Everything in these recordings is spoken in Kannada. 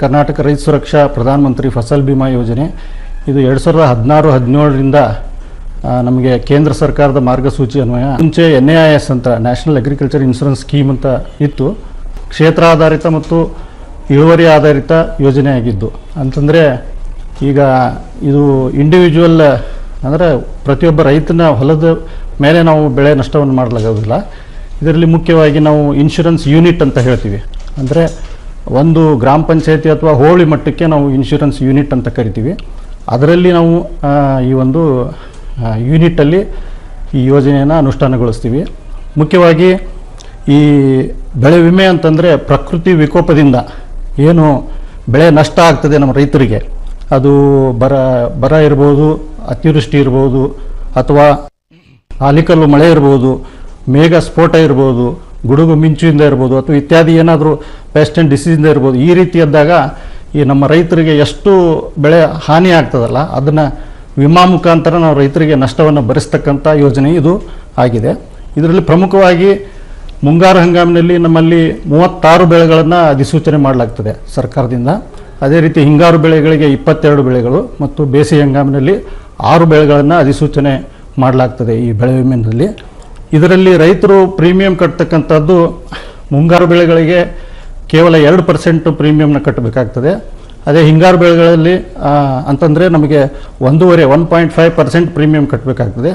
ಕರ್ನಾಟಕ ರೈತ ಸುರಕ್ಷಾ ಪ್ರಧಾನಮಂತ್ರಿ ಫಸಲ್ ಬಿಮಾ ಯೋಜನೆ ಇದು 2016-17ರಿಂದ ನಮಗೆ ಕೇಂದ್ರ ಸರ್ಕಾರದ ಮಾರ್ಗಸೂಚಿ ಅನ್ವಯ ಮುಂಚೆ NAIS ಅಂತ ನ್ಯಾಷನಲ್ ಅಗ್ರಿಕಲ್ಚರ್ ಇನ್ಶೂರೆನ್ಸ್ ಸ್ಕೀಮ್ ಅಂತ ಇತ್ತು. ಕ್ಷೇತ್ರ ಆಧಾರಿತ ಮತ್ತು ಇಳುವರಿ ಆಧಾರಿತ ಯೋಜನೆ ಆಗಿದ್ದು ಅಂತಂದರೆ ಈಗ ಇದು ಇಂಡಿವಿಜುವಲ್ ಅಂದರೆ ಪ್ರತಿಯೊಬ್ಬ ರೈತನ ಹೊಲದ ಮೇಲೆ ನಾವು ಬೆಳೆ ನಷ್ಟವನ್ನು ಮಾಡಲಾಗೋದಿಲ್ಲ. ಇದರಲ್ಲಿ ಮುಖ್ಯವಾಗಿ ನಾವು ಇನ್ಶೂರೆನ್ಸ್ ಯೂನಿಟ್ ಅಂತ ಹೇಳ್ತೀವಿ. ಅಂದರೆ ಒಂದು ಗ್ರಾಮ ಪಂಚಾಯತಿ ಅಥವಾ ಹೋಬಳಿ ಮಟ್ಟಕ್ಕೆ ನಾವು ಇನ್ಶೂರೆನ್ಸ್ ಯೂನಿಟ್ ಅಂತ ಕರಿತೀವಿ. ಅದರಲ್ಲಿ ನಾವು ಈ ಒಂದು ಯೂನಿಟಲ್ಲಿ ಈ ಯೋಜನೆಯನ್ನು ಅನುಷ್ಠಾನಗೊಳಿಸ್ತೀವಿ. ಮುಖ್ಯವಾಗಿ ಈ ಬೆಳೆ ವಿಮೆ ಅಂತಂದರೆ ಪ್ರಕೃತಿ ವಿಕೋಪದಿಂದ ಏನು ಬೆಳೆ ನಷ್ಟ ಆಗ್ತದೆ ನಮ್ಮ ರೈತರಿಗೆ, ಅದು ಬರ ಇರ್ಬೋದು, ಅತಿವೃಷ್ಟಿ ಇರ್ಬೋದು, ಅಥವಾ ಆಲಿಕಲ್ಲು ಮಳೆ ಇರ್ಬೋದು, ಮೇಘ ಸ್ಫೋಟ ಇರ್ಬೋದು, ಗುಡುಗು ಮಿಂಚುವಿಂದ ಇರ್ಬೋದು, ಅಥವಾ ಇತ್ಯಾದಿ ಏನಾದರೂ ಪೆಸ್ಟ್ ಆ್ಯಂಡ್ ಡಿಸೀಸಿಂದ ಇರ್ಬೋದು. ಈ ರೀತಿಯಾದಾಗ ಈ ನಮ್ಮ ರೈತರಿಗೆ ಎಷ್ಟು ಬೆಳೆ ಹಾನಿ ಆಗ್ತದಲ್ಲ ಅದನ್ನು ವಿಮಾ ಮುಖಾಂತರ ನಾವು ರೈತರಿಗೆ ನಷ್ಟವನ್ನು ಭರಿಸ್ತಕ್ಕಂಥ ಯೋಜನೆ ಇದು ಆಗಿದೆ. ಇದರಲ್ಲಿ ಪ್ರಮುಖವಾಗಿ ಮುಂಗಾರು ಹಂಗಾಮಿನಲ್ಲಿ ನಮ್ಮಲ್ಲಿ 36 ಬೆಳೆಗಳನ್ನು ಅಧಿಸೂಚನೆ ಮಾಡಲಾಗ್ತದೆ ಸರ್ಕಾರದಿಂದ. ಅದೇ ರೀತಿ ಹಿಂಗಾರು ಬೆಳೆಗಳಿಗೆ 22 ಬೆಳೆಗಳು ಮತ್ತು ಬೇಸಿಗೆ ಹಂಗಾಮಿನಲ್ಲಿ 6 ಬೆಳೆಗಳನ್ನು ಅಧಿಸೂಚನೆ ಮಾಡಲಾಗ್ತದೆ ಈ ಬೆಳೆ ವಿಮೆಯಲ್ಲಿ. ಇದರಲ್ಲಿ ರೈತರು ಪ್ರೀಮಿಯಂ ಕಟ್ಟತಕ್ಕಂಥದ್ದು ಮುಂಗಾರು ಬೆಳೆಗಳಿಗೆ ಕೇವಲ 2% ಪ್ರೀಮಿಯಂನ ಕಟ್ಟಬೇಕಾಗ್ತದೆ. ಅದೇ ಹಿಂಗಾರು ಬೆಳೆಗಳಲ್ಲಿ ಅಂತಂದರೆ ನಮಗೆ 1.5% ಪ್ರೀಮಿಯಂ ಕಟ್ಟಬೇಕಾಗ್ತದೆ.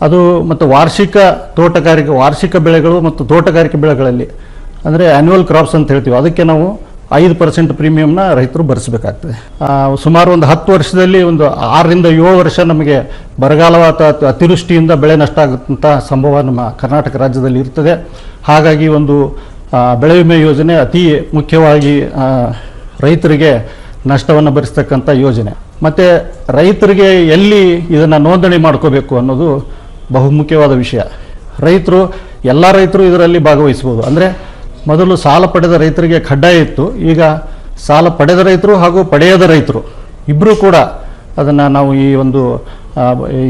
ಅದು ಮತ್ತು ವಾರ್ಷಿಕ ಬೆಳೆಗಳು ಮತ್ತು ತೋಟಗಾರಿಕೆ ಬೆಳೆಗಳಲ್ಲಿ ಅಂದರೆ ಆ್ಯನ್ಯುವಲ್ ಕ್ರಾಪ್ಸ್ ಅಂತ ಹೇಳ್ತೀವಿ, ಅದಕ್ಕೆ ನಾವು 5% ಪ್ರೀಮಿಯಂನ ರೈತರು ಭರಿಸಬೇಕಾಗ್ತದೆ. ಸುಮಾರು ಒಂದು 10 ವರ್ಷದಲ್ಲಿ ಒಂದು 6ರಿಂದ 7 ವರ್ಷ ನಮಗೆ ಬರಗಾಲ ಅಥವಾ ಅತಿವೃಷ್ಟಿಯಿಂದ ಬೆಳೆ ನಷ್ಟ ಆಗುವಂಥ ಸಂಭವ ನಮ್ಮ ಕರ್ನಾಟಕ ರಾಜ್ಯದಲ್ಲಿ ಇರ್ತದೆ. ಹಾಗಾಗಿ ಒಂದು ಬೆಳೆ ವಿಮೆ ಯೋಜನೆ ಅತಿ ಮುಖ್ಯವಾಗಿ ರೈತರಿಗೆ ನಷ್ಟವನ್ನು ಭರಿಸ್ತಕ್ಕಂಥ ಯೋಜನೆ. ಮತ್ತು ರೈತರಿಗೆ ಎಲ್ಲಿ ಇದನ್ನು ನೋಂದಣಿ ಮಾಡ್ಕೋಬೇಕು ಅನ್ನೋದು ಬಹುಮುಖ್ಯವಾದ ವಿಷಯ. ಎಲ್ಲ ರೈತರು ಇದರಲ್ಲಿ ಭಾಗವಹಿಸ್ಬೋದು. ಅಂದರೆ ಮೊದಲು ಸಾಲ ಪಡೆದ ರೈತರಿಗೆ ಕಡ್ಡಾಯ ಇತ್ತು. ಈಗ ಸಾಲ ಪಡೆದ ರೈತರು ಹಾಗೂ ಪಡೆಯದ ರೈತರು ಇಬ್ಬರೂ ಕೂಡ ಅದನ್ನು ನಾವು ಈ ಒಂದು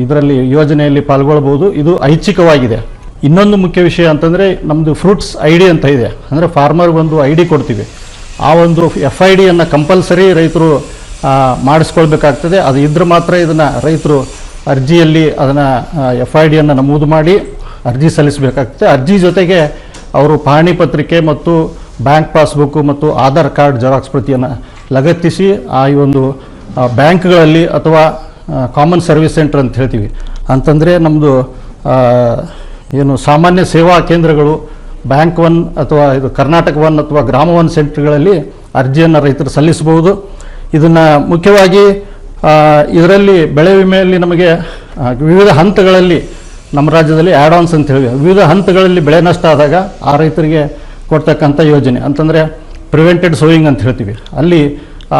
ಇದರಲ್ಲಿ ಯೋಜನೆಯಲ್ಲಿ ಪಾಲ್ಗೊಳ್ಬೋದು. ಇದು ಐಚ್ಛಿಕವಾಗಿದೆ. ಇನ್ನೊಂದು ಮುಖ್ಯ ವಿಷಯ ಅಂತಂದರೆ ನಮ್ಮದು ಫ್ರೂಟ್ಸ್ ID ಅಂತ ಇದೆ. ಅಂದರೆ ಫಾರ್ಮರ್ಗೆ ಒಂದು ID ಕೊಡ್ತೀವಿ. ಆ ಒಂದು FIDಯನ್ನು ಕಂಪಲ್ಸರಿ ರೈತರು ಮಾಡಿಸ್ಕೊಳ್ಬೇಕಾಗ್ತದೆ. ಅದು ಇದ್ರೆ ಮಾತ್ರ ಇದನ್ನು ರೈತರು ಅರ್ಜಿಯಲ್ಲಿ ಅದನ್ನು FIDಯನ್ನು ನಮೂದು ಮಾಡಿ ಅರ್ಜಿ ಸಲ್ಲಿಸಬೇಕಾಗ್ತದೆ. ಅರ್ಜಿ ಜೊತೆಗೆ ಅವರು ಪಹಣಿ ಪತ್ರಿಕೆ ಮತ್ತು ಬ್ಯಾಂಕ್ ಪಾಸ್ಬುಕ್ಕು ಮತ್ತು ಆಧಾರ್ ಕಾರ್ಡ್ ಜೆರಾಕ್ಸ್ ಪ್ರತಿಯನ್ನು ಲಗತ್ತಿಸಿ ಈ ಒಂದು ಬ್ಯಾಂಕ್ಗಳಲ್ಲಿ ಅಥವಾ ಕಾಮನ್ ಸರ್ವಿಸ್ ಸೆಂಟರ್ ಅಂತ ಹೇಳ್ತೀವಿ, ಅಂತಂದರೆ ನಮ್ಮದು ಏನು ಸಾಮಾನ್ಯ ಸೇವಾ ಕೇಂದ್ರಗಳು, ಬ್ಯಾಂಕ್ 1 ಅಥವಾ ಇದು ಕರ್ನಾಟಕ 1 ಅಥವಾ ಗ್ರಾಮ 1 ಸೆಂಟರ್ಗಳಲ್ಲಿ ಅರ್ಜಿಯನ್ನು ರೈತರು ಸಲ್ಲಿಸಬಹುದು. ಇದನ್ನು ಮುಖ್ಯವಾಗಿ ಇದರಲ್ಲಿ ಬೆಳೆ ವಿಮೆಯಲ್ಲಿ ನಮಗೆ ವಿವಿಧ ಹಂತಗಳಲ್ಲಿ ನಮ್ಮ ರಾಜ್ಯದಲ್ಲಿ ಆ್ಯಡ್ ಆನ್ಸ್ ಅಂತ ಹೇಳಿ ವಿವಿಧ ಹಂತಗಳಲ್ಲಿ ಬೆಳೆ ನಷ್ಟ ಆದಾಗ ಆ ರೈತರಿಗೆ ಕೊಡ್ತಕ್ಕಂಥ ಯೋಜನೆ ಅಂತಂದರೆ ಪ್ರಿವೆಂಟೆಡ್ ಸೋಯಿಂಗ್ ಅಂತ ಹೇಳ್ತೀವಿ. ಅಲ್ಲಿ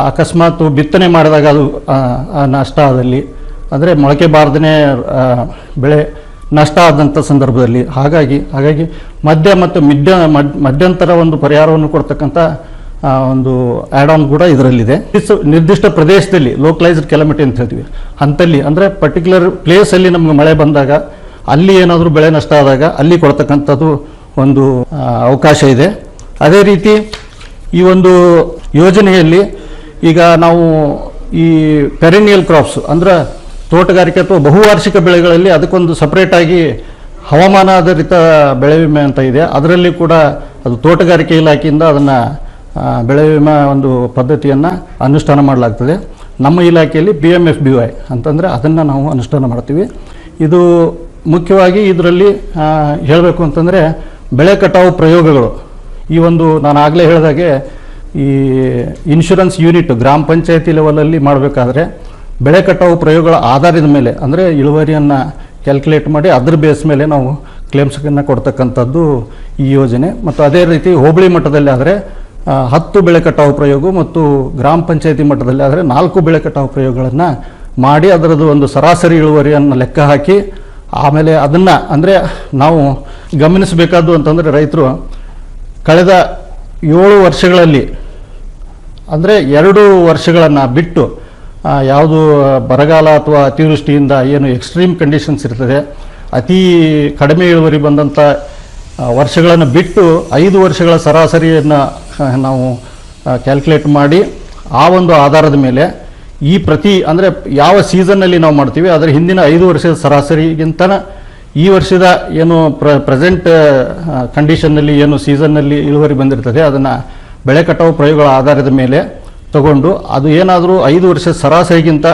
ಅಕಸ್ಮಾತ್ ಬಿತ್ತನೆ ಮಾಡಿದಾಗ ಅದು ನಷ್ಟ ಆದಲ್ಲಿ ಅಂದರೆ ಮೊಳಕೆ ಬಾರದೇ ಬೆಳೆ ನಷ್ಟ ಆದಂಥ ಸಂದರ್ಭದಲ್ಲಿ ಹಾಗಾಗಿ ಮಧ್ಯಂತರ ಒಂದು ಪರಿಹಾರವನ್ನು ಕೊಡ್ತಕ್ಕಂಥ ಒಂದು ಆ್ಯಡ್ ಆನ್ ಕೂಡ ಇದರಲ್ಲಿದೆ. ನಿರ್ದಿಷ್ಟ ಪ್ರದೇಶದಲ್ಲಿ ಲೋಕಲೈಸ್ಡ್ ಕೆಲಮಿಟಿ ಅಂತ ಹೇಳ್ತೀವಿ, ಅಂತಲ್ಲಿ ಅಂದರೆ ಪರ್ಟಿಕ್ಯುಲರ್ ಪ್ಲೇಸಲ್ಲಿ ನಮಗೆ ಮಳೆ ಬಂದಾಗ ಅಲ್ಲಿ ಏನಾದರೂ ಬೆಳೆ ನಷ್ಟ ಆದಾಗ ಅಲ್ಲಿ ಕೊಡ್ತಕ್ಕಂಥದ್ದು ಒಂದು ಅವಕಾಶ ಇದೆ. ಅದೇ ರೀತಿ ಈ ಒಂದು ಯೋಜನೆಯಲ್ಲಿ ಈಗ ನಾವು ಈ ಪೆರಿನಿಯಲ್ ಕ್ರಾಪ್ಸ್ ಅಂದರೆ ತೋಟಗಾರಿಕೆ ಅಥವಾ ಬಹುವಾರ್ಷಿಕ ಬೆಳೆಗಳಲ್ಲಿ ಅದಕ್ಕೊಂದು ಸಪ್ರೇಟಾಗಿ ಹವಾಮಾನ ಆಧಾರಿತ ಬೆಳೆ ವಿಮೆ ಅಂತ ಇದೆ. ಅದರಲ್ಲಿ ಕೂಡ ಅದು ತೋಟಗಾರಿಕೆ ಇಲಾಖೆಯಿಂದ ಅದನ್ನು ಬೆಳೆ ವಿಮೆ ಒಂದು ಪದ್ಧತಿಯನ್ನು ಅನುಷ್ಠಾನ ಮಾಡಲಾಗ್ತದೆ. ನಮ್ಮ ಇಲಾಖೆಯಲ್ಲಿ PMFBY ಅಂತಂದರೆ ಅದನ್ನು ನಾವು ಅನುಷ್ಠಾನ ಮಾಡ್ತೀವಿ. ಇದು ಮುಖ್ಯವಾಗಿ ಇದರಲ್ಲಿ ಹೇಳಬೇಕು ಅಂತಂದರೆ ಬೆಳೆ ಕಟಾವು ಪ್ರಯೋಗಗಳು ಈ ಒಂದು ನಾನು ಆಗಲೇ ಹೇಳಿದಾಗೆ ಈ ಇನ್ಶೂರೆನ್ಸ್ ಯೂನಿಟ್ ಗ್ರಾಮ ಪಂಚಾಯತಿ ಲೆವೆಲಲ್ಲಿ ಮಾಡಬೇಕಾದ್ರೆ ಬೆಳೆ ಕಟಾವು ಪ್ರಯೋಗಗಳ ಆಧಾರದ ಮೇಲೆ ಅಂದರೆ ಇಳುವರಿಯನ್ನು ಕ್ಯಾಲ್ಕುಲೇಟ್ ಮಾಡಿ ಅದರ ಬೇಸ್ ಮೇಲೆ ನಾವು ಕ್ಲೇಮ್ಸನ್ನು ಕೊಡ್ತಕ್ಕಂಥದ್ದು ಈ ಯೋಜನೆ. ಮತ್ತು ಅದೇ ರೀತಿ ಹೋಬಳಿ ಮಟ್ಟದಲ್ಲಿ ಆದರೆ 10 ಬೆಳೆ ಕಟಾವು ಪ್ರಯೋಗ ಮತ್ತು ಗ್ರಾಮ ಪಂಚಾಯತಿ ಮಟ್ಟದಲ್ಲಿ ಆದರೆ 4 ಬೆಳೆ ಕಟಾವು ಪ್ರಯೋಗಗಳನ್ನು ಮಾಡಿ ಅದರದ್ದು ಒಂದು ಸರಾಸರಿ ಇಳುವರಿಯನ್ನು ಲೆಕ್ಕ ಹಾಕಿ ಆಮೇಲೆ ಅದನ್ನು ಅಂದರೆ ನಾವು ಗಮನಿಸಬೇಕಾದ್ದು ಅಂತಂದರೆ ರೈತರು ಕಳೆದ 7 ವರ್ಷಗಳಲ್ಲಿ ಅಂದರೆ 2 ವರ್ಷಗಳನ್ನು ಬಿಟ್ಟು ಯಾವುದು ಬರಗಾಲ ಅಥವಾ ಅತಿವೃಷ್ಟಿಯಿಂದ ಏನು ಎಕ್ಸ್ಟ್ರೀಮ್ ಕಂಡೀಷನ್ಸ್ ಇರ್ತದೆ, ಅತಿ ಕಡಿಮೆ ಇಳುವರಿ ಬಂದಂಥ ವರ್ಷಗಳನ್ನು ಬಿಟ್ಟು 5 ವರ್ಷಗಳ ಸರಾಸರಿಯನ್ನು ನಾವು ಕ್ಯಾಲ್ಕುಲೇಟ್ ಮಾಡಿ ಆ ಒಂದು ಆಧಾರದ ಮೇಲೆ ಈ ಅಂದರೆ ಯಾವ ಸೀಸನ್ನಲ್ಲಿ ನಾವು ಮಾಡ್ತೀವಿ ಅದರ ಹಿಂದಿನ 5 ವರ್ಷದ ಸರಾಸರಿಗಿಂತ ಈ ವರ್ಷದ ಏನು ಪ್ರೆಸೆಂಟ್ ಕಂಡೀಷನ್ನಲ್ಲಿ ಏನು ಸೀಸನ್ನಲ್ಲಿ ಇಳುವರಿ ಬಂದಿರ್ತದೆ ಅದನ್ನು ಬೆಳೆ ಕಟಾವು ಪ್ರಯೋಗಗಳ ಆಧಾರದ ಮೇಲೆ ತಗೊಂಡು ಅದು ಏನಾದರೂ 5 ವರ್ಷದ ಸರಾಸರಿಗಿಂತ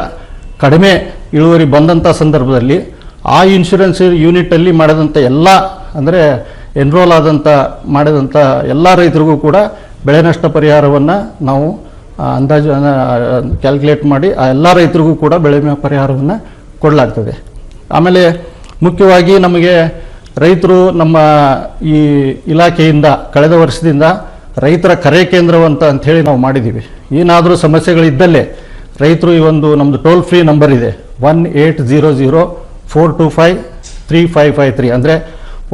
ಕಡಿಮೆ ಇಳುವರಿ ಬಂದಂಥ ಸಂದರ್ಭದಲ್ಲಿ ಆ ಇನ್ಶೂರೆನ್ಸ್ ಯೂನಿಟಲ್ಲಿ ಮಾಡಿದಂಥ ಎಲ್ಲ ಅಂದರೆ ಎನ್ರೋಲ್ ಮಾಡಿದಂಥ ಎಲ್ಲ ರೈತರಿಗೂ ಕೂಡ ಬೆಳೆ ನಷ್ಟ ಪರಿಹಾರವನ್ನು ನಾವು ಅಂದಾಜು ಕ್ಯಾಲ್ಕುಲೇಟ್ ಮಾಡಿ ಆ ಎಲ್ಲ ರೈತರಿಗೂ ಕೂಡ ಬೆಳೆ ವಿಮೆ ಪರಿಹಾರವನ್ನು ಕೊಡಲಾಗ್ತದೆ. ಆಮೇಲೆ ಮುಖ್ಯವಾಗಿ ನಮಗೆ ರೈತರು ನಮ್ಮ ಈ ಇಲಾಖೆಯಿಂದ ಕಳೆದ ವರ್ಷದಿಂದ ರೈತರ ಕರೆ ಕೇಂದ್ರವಂತ ಅಂಥೇಳಿ ನಾವು ಮಾಡಿದ್ದೀವಿ. ಏನಾದರೂ ಸಮಸ್ಯೆಗಳಿದ್ದಲ್ಲೇ ರೈತರು ಈ ಒಂದು ನಮ್ಮದು ಟೋಲ್ ಫ್ರೀ ನಂಬರ್ ಇದೆ 1800-425-3553 ಅಂದರೆ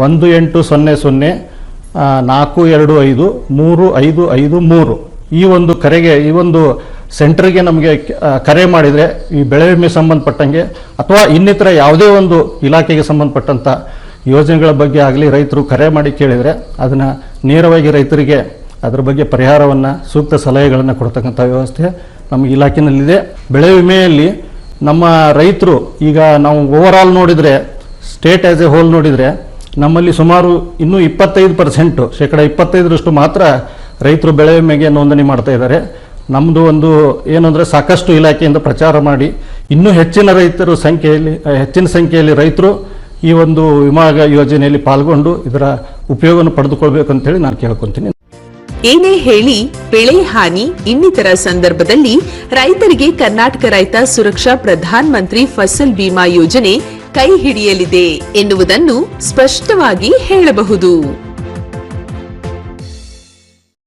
1800-425-3553 ಈ ಒಂದು ಕರೆಗೆ ಈ ಒಂದು ಸೆಂಟರ್ಗೆ ನಮಗೆ ಕರೆ ಮಾಡಿದರೆ ಈ ಬೆಳೆ ವಿಮೆ ಸಂಬಂಧಪಟ್ಟಂಗೆ ಅಥವಾ ಇನ್ನಿತರ ಯಾವುದೇ ಒಂದು ಇಲಾಖೆಗೆ ಸಂಬಂಧಪಟ್ಟಂಥ ಯೋಜನೆಗಳ ಬಗ್ಗೆ ಆಗಲಿ ರೈತರು ಕರೆ ಮಾಡಿ ಕೇಳಿದರೆ ಅದನ್ನು ನೇರವಾಗಿ ರೈತರಿಗೆ ಅದರ ಬಗ್ಗೆ ಪರಿಹಾರವನ್ನು ಸೂಕ್ತ ಸಲಹೆಗಳನ್ನು ಕೊಡ್ತಕ್ಕಂಥ ವ್ಯವಸ್ಥೆ ನಮ್ಮ ಇಲಾಖೆಯಲ್ಲಿದೆ. ಬೆಳೆ ವಿಮೆಯಲ್ಲಿ ನಮ್ಮ ರೈತರು ಈಗ ನಾವು ಓವರಾಲ್ ನೋಡಿದರೆ ಸ್ಟೇಟ್ ಆ್ಯಸ್ ಎ ಹೋಲ್ ನೋಡಿದರೆ ನಮ್ಮಲ್ಲಿ ಸುಮಾರು ಇನ್ನೂ 25% ಶೇಕಡ 25% ಮಾತ್ರ ರೈತರು ಬೆಳೆ ವಿಮೆಗೆ ನೋಂದಣಿ ಮಾಡ್ತಾ ಇದ್ದಾರೆ. ನಮ್ಮದು ಒಂದು ಏನು ಅಂದರೆ ಸಾಕಷ್ಟು ಇಲಾಖೆಯಿಂದ ಪ್ರಚಾರ ಮಾಡಿ ಇನ್ನೂ ಹೆಚ್ಚಿನ ಸಂಖ್ಯೆಯಲ್ಲಿ ರೈತರು ಈ ಒಂದು ವಿಮಾ ಯೋಜನೆಯಲ್ಲಿ ಪಾಲ್ಗೊಂಡು ಇದರ ಉಪಯೋಗವನ್ನು ಪಡೆದುಕೊಳ್ಬೇಕು ಅಂತೇಳಿ ನಾನು ಕೇಳ್ಕೊತೀನಿ. ಏನೇ ಹೇಳಿ ಬೆಳೆ ಹಾನಿ ಇನ್ನಿತರ ಸಂದರ್ಭದಲ್ಲಿ ರೈತರಿಗೆ ಕರ್ನಾಟಕ ರೈತ ಸುರಕ್ಷಾ ಪ್ರಧಾನ್ ಮಂತ್ರಿ ಫಸಲ್ ಬಿಮಾ ಯೋಜನೆ ಕೈ ಹಿಡಿಯಲಿದೆ ಎನ್ನುವುದನ್ನು ಸ್ಪಷ್ಟವಾಗಿ ಹೇಳಬಹುದು.